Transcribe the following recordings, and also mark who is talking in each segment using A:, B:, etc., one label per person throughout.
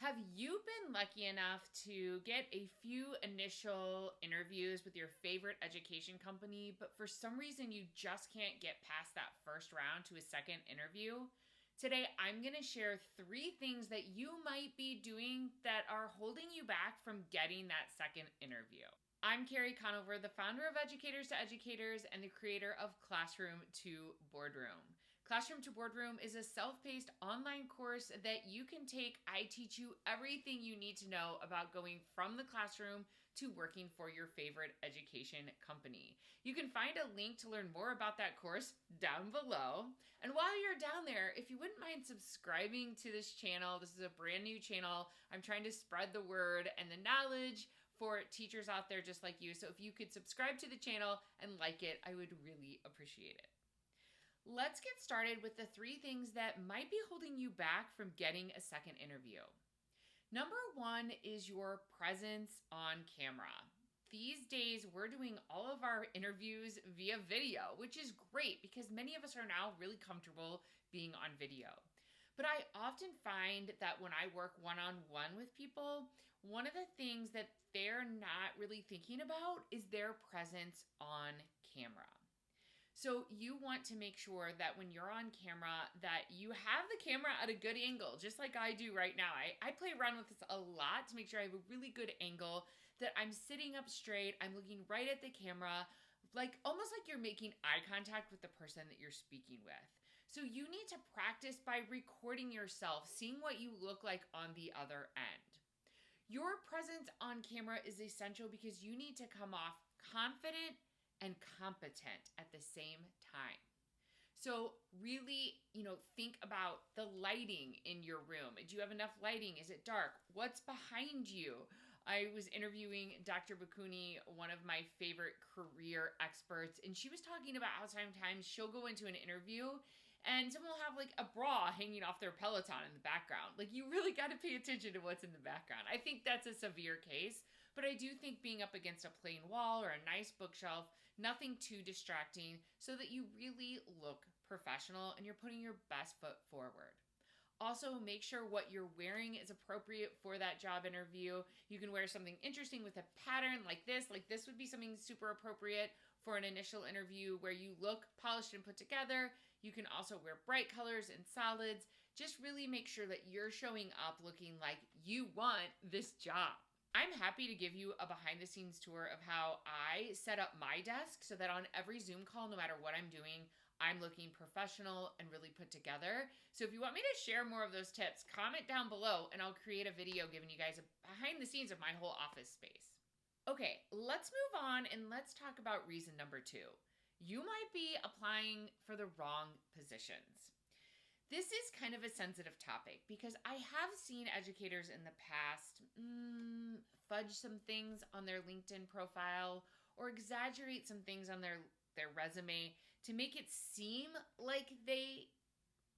A: Have you been lucky enough to get a few initial interviews with your favorite education company, but for some reason you just can't get past that first round to a second interview? Today, I'm going to share 3 things that you might be doing that are holding you back from getting that second interview. I'm Carrie Conover, the founder of Educators to Educators and the creator of Classroom to Boardroom. Classroom to Boardroom is a self-paced online course that you can take. I teach you everything you need to know about going from the classroom to working for your favorite education company. You can find a link to learn more about that course down below. And while you're down there, if you wouldn't mind subscribing to this channel, this is a brand new channel. I'm trying to spread the word and the knowledge for teachers out there just like you. So if you could subscribe to the channel and like it, I would really appreciate it. Let's get started with the 3 things that might be holding you back from getting a second interview. Number 1 is your presence on camera. These days, we're doing all of our interviews via video, which is great because many of us are now really comfortable being on video. But I often find that when I work one-on-one with people, one of the things that they're not really thinking about is their presence on camera. So you want to make sure that when you're on camera that you have the camera at a good angle, just like I do right now. I play around with this a lot to make sure I have a really good angle, that I'm sitting up straight, I'm looking right at the camera, like almost like you're making eye contact with the person that you're speaking with. So you need to practice by recording yourself, seeing what you look like on the other end. Your presence on camera is essential because you need to come off confident and competent at the same time. So really, think about the lighting in your room. Do you have enough lighting? Is it dark? What's behind you? I was interviewing Dr. Bakuni, one of my favorite career experts, and she was talking about how sometimes she'll go into an interview and someone will have like a bra hanging off their Peloton in the background. Like, you really got to pay attention to what's in the background. I think that's a severe case, but I do think being up against a plain wall or a nice bookshelf, nothing too distracting, so that you really look professional and you're putting your best foot forward. Also, make sure what you're wearing is appropriate for that job interview. You can wear something interesting with a pattern like this. Like, this would be something super appropriate for an initial interview where you look polished and put together. You can also wear bright colors and solids. Just really make sure that you're showing up looking like you want this job. I'm happy to give you a behind the scenes tour of how I set up my desk so that on every Zoom call, no matter what I'm doing, I'm looking professional and really put together. So if you want me to share more of those tips, comment down below and I'll create a video giving you guys a behind the scenes of my whole office space. Okay, let's move on and let's talk about reason number 2. You might be applying for the wrong positions. This is kind of a sensitive topic because I have seen educators in the past fudge some things on their LinkedIn profile or exaggerate some things on their resume to make it seem like they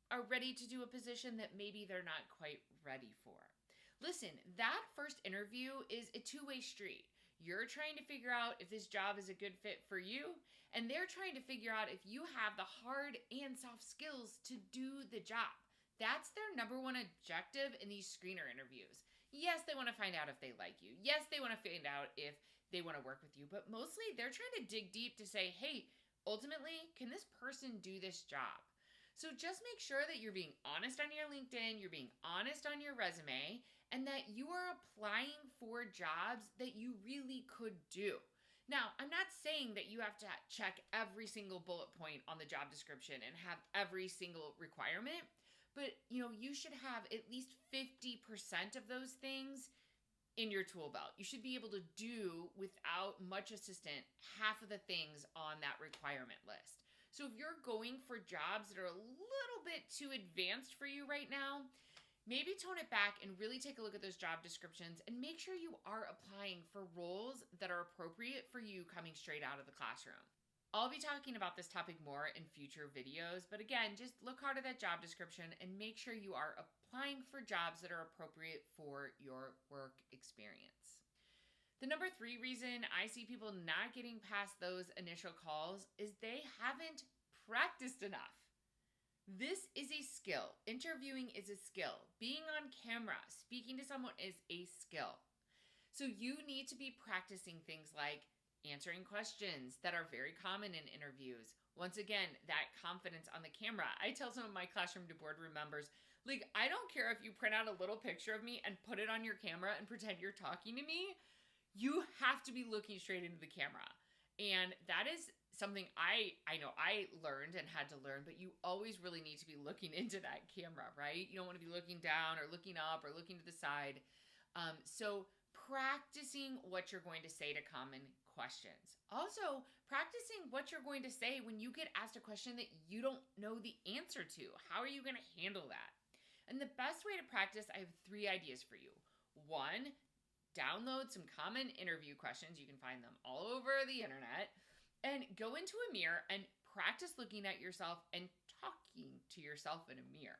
A: are ready to do a position that maybe they're not quite ready for. Listen, that first interview is a 2-way street. You're trying to figure out if this job is a good fit for you, and they're trying to figure out if you have the hard and soft skills to do the job. That's their number 1 objective in these screener interviews. Yes, they want to find out if they like you. Yes, they want to find out if they want to work with you, but mostly they're trying to dig deep to say, hey, ultimately, can this person do this job? So just make sure that you're being honest on your LinkedIn, you're being honest on your resume, and that you are applying for jobs that you really could do. Now, I'm not saying that you have to check every single bullet point on the job description and have every single requirement, but you should have at least 50% of those things in your tool belt. You should be able to do without much assistance half of the things on that requirement list. So if you're going for jobs that are a little bit too advanced for you right now, maybe tone it back and really take a look at those job descriptions and make sure you are applying for roles that are appropriate for you coming straight out of the classroom. I'll be talking about this topic more in future videos, but again, just look hard at that job description and make sure you are applying for jobs that are appropriate for your work experience. The number 3 reason I see people not getting past those initial calls is they haven't practiced enough. This is a skill. Interviewing is a skill. Being on camera, speaking to someone is a skill. So you need to be practicing things like answering questions that are very common in interviews. Once again, that confidence on the camera. I tell some of my classroom to boardroom members, like, I don't care if you print out a little picture of me and put it on your camera and pretend you're talking to me. You have to be looking straight into the camera. And that is something I know I learned and had to learn, but you always really need to be looking into that camera, right? You don't want to be looking down or looking up or looking to the side. So practicing what you're going to say to common questions. Also, practicing what you're going to say when you get asked a question that you don't know the answer to. How are you going to handle that? And the best way to practice, I have 3 ideas for you. 1, download some common interview questions. You can find them all over the internet. And go into a mirror and practice looking at yourself and talking to yourself in a mirror.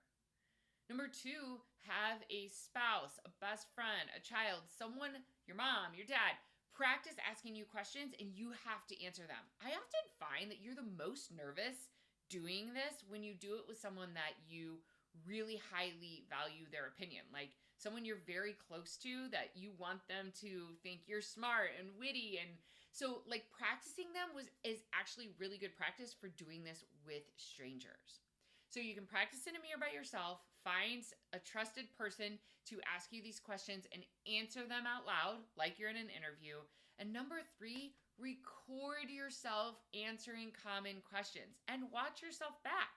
A: Number 2, have a spouse, a best friend, a child, someone, your mom, your dad, practice asking you questions and you have to answer them. I often find that you're the most nervous doing this when you do it with someone that you really highly value their opinion, like someone you're very close to that you want them to think you're smart and witty. And so like practicing them is actually really good practice for doing this with strangers. So you can practice in a mirror by yourself, find a trusted person to ask you these questions and answer them out loud like you're in an interview. And number 3, record yourself answering common questions and watch yourself back.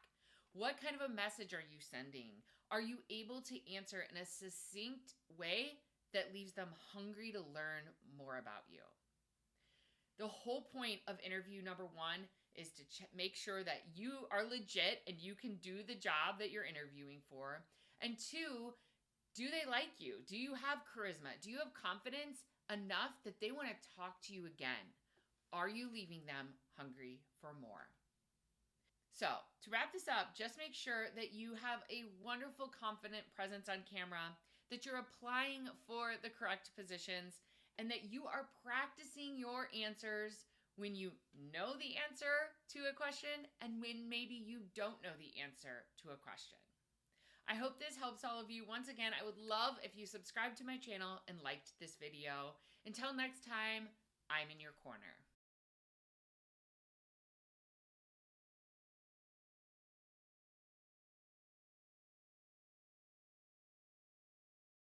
A: What kind of a message are you sending? Are you able to answer in a succinct way that leaves them hungry to learn more about you? The whole point of interview number 1 is to make sure that you are legit and you can do the job that you're interviewing for. And 2, do they like you? Do you have charisma? Do you have confidence enough that they want to talk to you again? Are you leaving them hungry for more? So, to wrap this up, just make sure that you have a wonderful, confident presence on camera, that you're applying for the correct positions, and that you are practicing your answers when you know the answer to a question and when maybe you don't know the answer to a question. I hope this helps all of you. Once again, I would love if you subscribed to my channel and liked this video. Until next time, I'm in your corner.